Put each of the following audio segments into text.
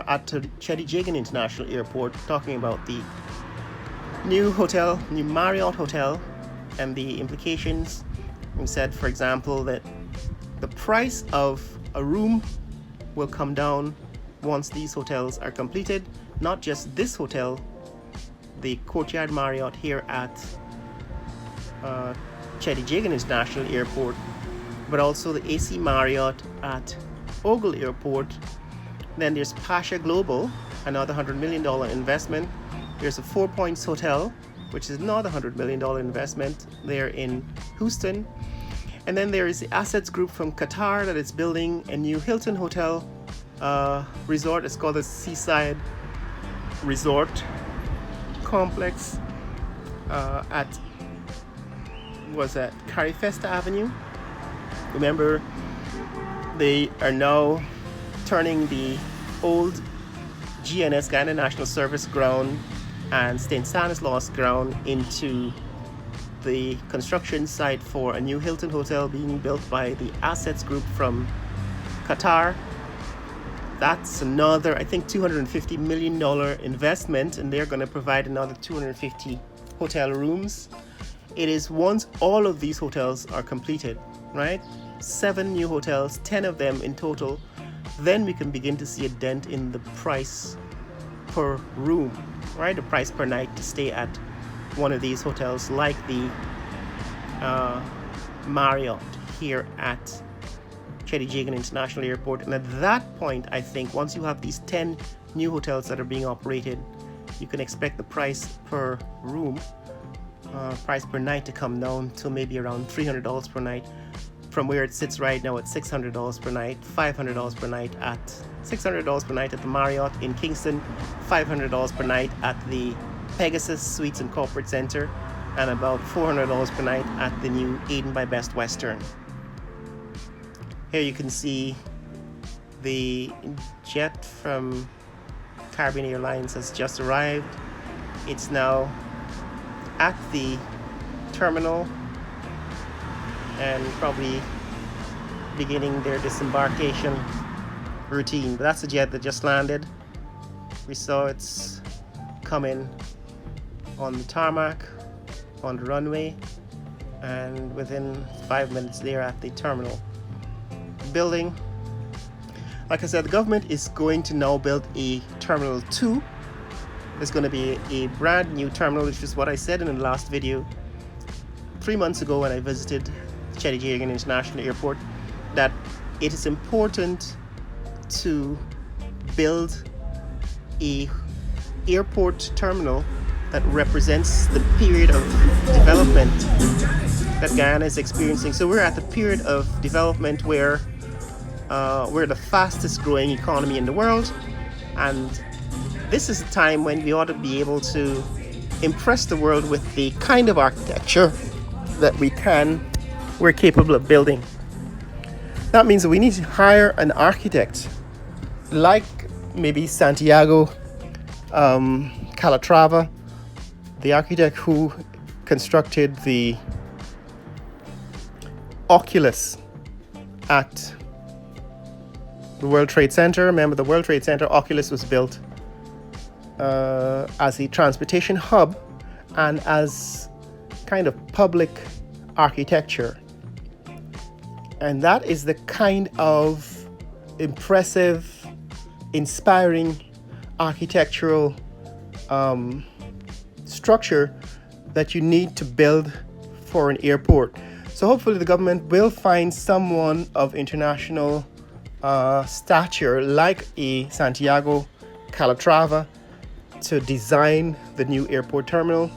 At Chetty Jagan International Airport, talking about the new Marriott hotel, and the implications. We said, for example, that the price of a room will come down once these hotels are completed. Not just this hotel, the Courtyard Marriott here at Chetty Jagan International Airport, but also the AC Marriott at Ogle Airport. Then there's Pasha Global, another $100 million investment. There's a Four Points Hotel, which is another $100 million investment there in Houston. And then there is the Assets Group from Qatar that is building a new Hilton Hotel resort. It's called the Seaside Resort Complex at Carifesta Avenue. Remember, they are now turning the old GNS, Guyana National Service ground, and St. Stanislaus ground into the construction site for a new Hilton Hotel being built by the Assets Group from Qatar. That's another, I think, $250 million investment, and they're going to provide another 250 hotel rooms. It is once all of these hotels are completed, right? 7 new hotels, 10 of them in total, then we can begin to see a dent in the price per room, right? The price per night to stay at one of these hotels, like the Marriott here at Chetty Jagan International Airport. And at that point, I think once you have these 10 new hotels that are being operated, you can expect the price per room, price per night to come down to maybe around $300 per night, from where it sits right now at $600 per night, $500 per night at $600 per night at the Marriott in Kingston, $500 per night at the Pegasus Suites and Corporate Center, and about $400 per night at the new Eden by Best Western. Here you can see the jet from Caribbean Airlines has just arrived. It's now at the terminal and probably beginning their disembarkation routine. But that's a jet that just landed. We saw it's coming on the tarmac, on the runway, and within 5 minutes they're at the terminal building. Like I said, the government is going to now build a Terminal 2. There's going to be a brand new terminal, which is what I said in the last video 3 months ago when I visited Chetty Jagan International Airport, that it is important to build a airport terminal that represents the period of development that Guyana is experiencing. So we're at the period of development where we're the fastest growing economy in the world, and this is a time when we ought to be able to impress the world with the kind of architecture that we're capable of building. That means that we need to hire an architect like maybe Santiago Calatrava, the architect who constructed the Oculus at the World Trade Center. Remember, the World Trade Center, Oculus was built as a transportation hub and as kind of public architecture. And that is the kind of impressive, inspiring architectural structure that you need to build for an airport. So hopefully the government will find someone of international stature like a Santiago Calatrava to design the new airport terminal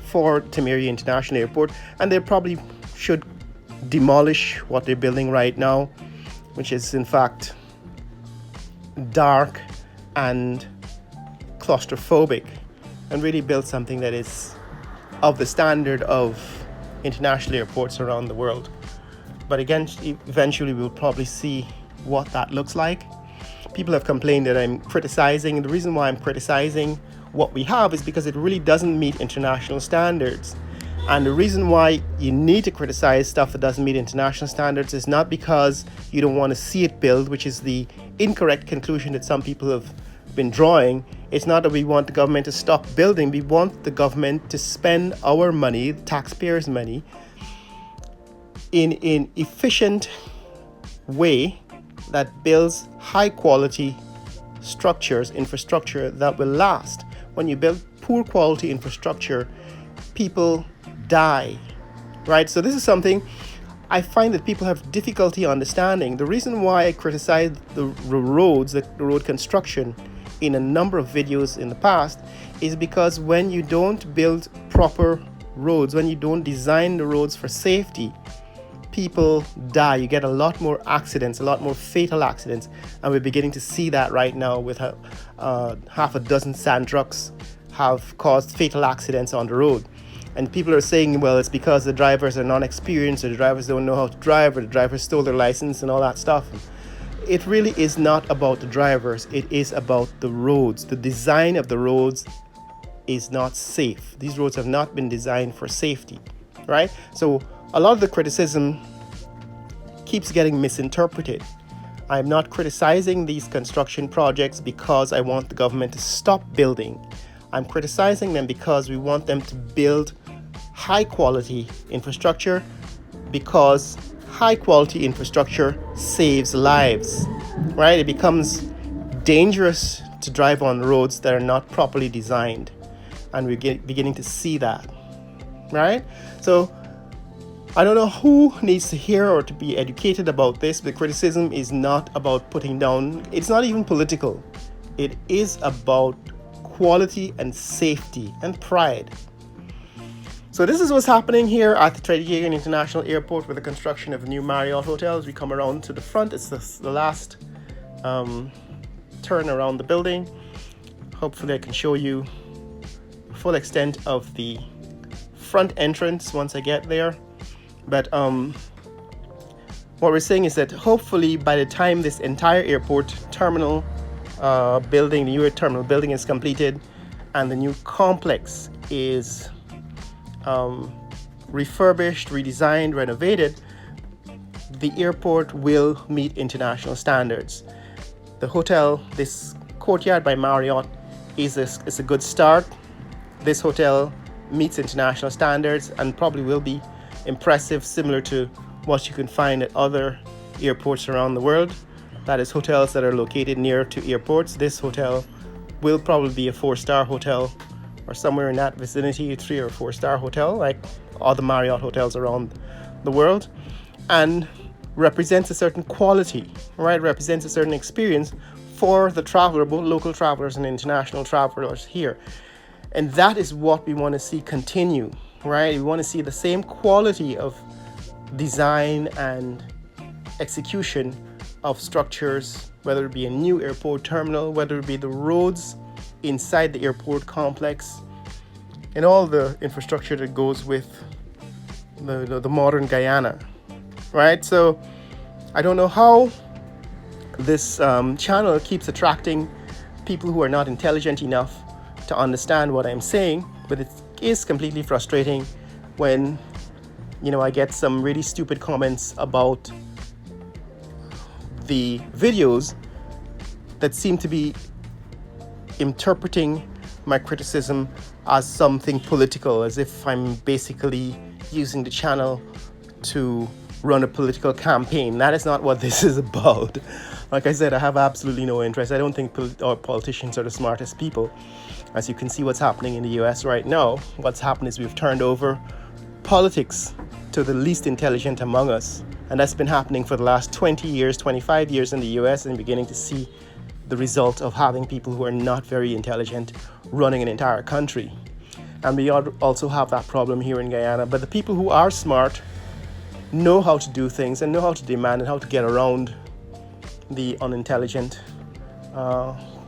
for Temeria International Airport. And they probably should demolish what they're building right now, which is in fact dark and claustrophobic, and really build something that is of the standard of international airports around the world. But again, eventually we'll probably see what that looks like. People have complained that I'm criticizing, and the reason why I'm criticizing what we have is because it really doesn't meet international standards. And the reason why you need to criticize stuff that doesn't meet international standards is not because you don't want to see it build, which is the incorrect conclusion that some people have been drawing. It's not that we want the government to stop building. We want the government to spend our money, taxpayers' money, in an efficient way that builds high quality structures, infrastructure that will last. When you build poor quality infrastructure, people die, right? So this is something I find that people have difficulty understanding. The reason why I criticize the roads, the road construction in a number of videos in the past is because when you don't build proper roads, when you don't design the roads for safety, people die. You get a lot more accidents, a lot more fatal accidents, and we're beginning to see that right now with half a dozen sand trucks have caused fatal accidents on the road. And people are saying, well, it's because the drivers are not experienced, or the drivers don't know how to drive, or the drivers stole their license and all that stuff. It really is not about the drivers. It is about the roads. The design of the roads is not safe. These roads have not been designed for safety, right? So a lot of the criticism keeps getting misinterpreted. I'm not criticizing these construction projects because I want the government to stop building. I'm criticizing them because we want them to build high quality infrastructure, because high quality infrastructure saves lives, right? It becomes dangerous to drive on roads that are not properly designed, and we're beginning to see that, right? So I don't know who needs to hear or to be educated about this. The criticism is not about putting down, it's not even political. It is about quality and safety and pride. So this is what's happening here at the Tredyaghan International Airport with the construction of new Marriott hotels. We come around to the front. It's the last turn around the building. Hopefully I can show you the full extent of the front entrance once I get there. But what we're saying is that hopefully by the time this entire airport terminal building, the new terminal building is completed and the new complex is refurbished, redesigned, renovated, the airport will meet international standards. The hotel, this Courtyard by Marriott, is a good start. This hotel meets international standards and probably will be impressive, similar to what you can find at other airports around the world. That is, hotels that are located near to airports. This hotel will probably be a 4-star hotel, or somewhere in that vicinity, 3 or 4-star hotel, like all the Marriott hotels around the world, and represents a certain quality, right? Represents a certain experience for the traveler, both local travelers and international travelers here. And that is what we want to see continue, right? We want to see the same quality of design and execution of structures, whether it be a new airport terminal, whether it be the roads inside the airport complex, and all the infrastructure that goes with the modern Guyana, right? So I don't know how this channel keeps attracting people who are not intelligent enough to understand what I'm saying, but it is completely frustrating when, you know, I get some really stupid comments about the videos that seem to be interpreting my criticism as something political, as if I'm basically using the channel to run a political campaign. That is not what this is about. Like I said, I have absolutely no interest. I don't think our politicians are the smartest people. As you can see what's happening in the US right now, what's happened is we've turned over politics to the least intelligent among us. And that's been happening for the last 20 years, 25 years in the US, and beginning to see the result of having people who are not very intelligent running an entire country. And we also have that problem here in Guyana. But the people who are smart know how to do things and know how to demand and how to get around the unintelligent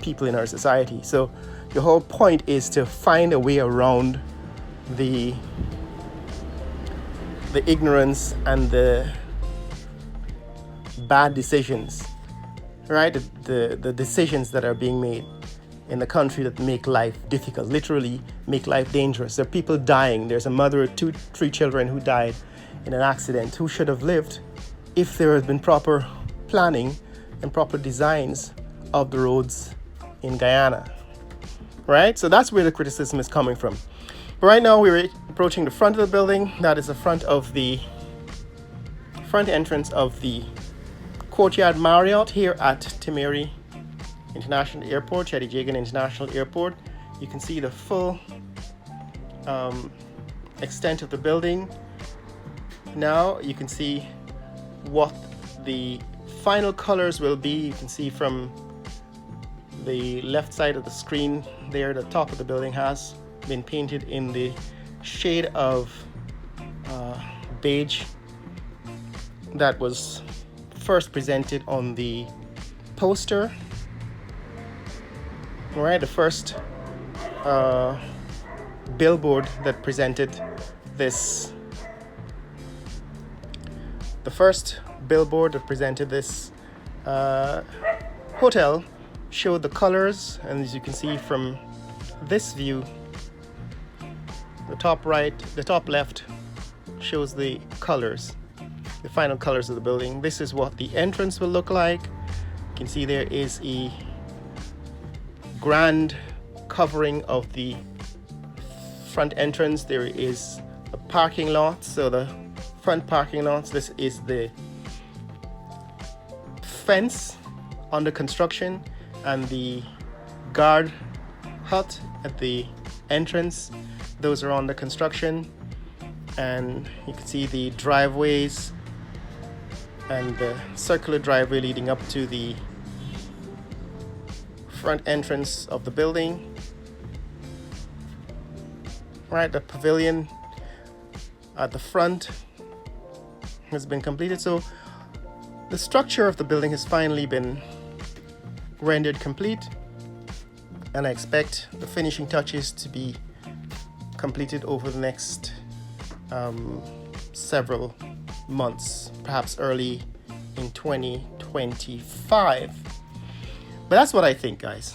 people in our society. So the whole point is to find a way around the ignorance and the bad decisions, right? The decisions that are being made in the country that make life difficult, literally make life dangerous. There are people dying. There's a mother with 3 children who died in an accident who should have lived if there had been proper planning and proper designs of the roads in Guyana. Right? So that's where the criticism is coming from. But right now we're approaching the front of the building. That is the front entrance of the Courtyard Marriott here at Timehri International Airport, Cheddi Jagan International Airport. You can see the full extent of the building. Now you can see what the final colors will be. You can see from the left side of the screen there, the top of the building has been painted in the shade of beige that was first presented on the poster. All right, the first billboard that presented this, hotel showed the colors, and as you can see from this view, the top left shows the colors, the final colors of the building. This is what the entrance will look like. You can see there is a grand covering of the front entrance. There is a parking lot, so the front parking lots, this is the fence under construction, and the guard hut at the entrance, those are under construction. And you can see the driveways and the circular driveway leading up to the front entrance of the building. Right, the pavilion at the front has been completed. So the structure of the building has finally been rendered complete, and I expect the finishing touches to be completed over the next several months, perhaps early in 2025. But that's what I think, guys.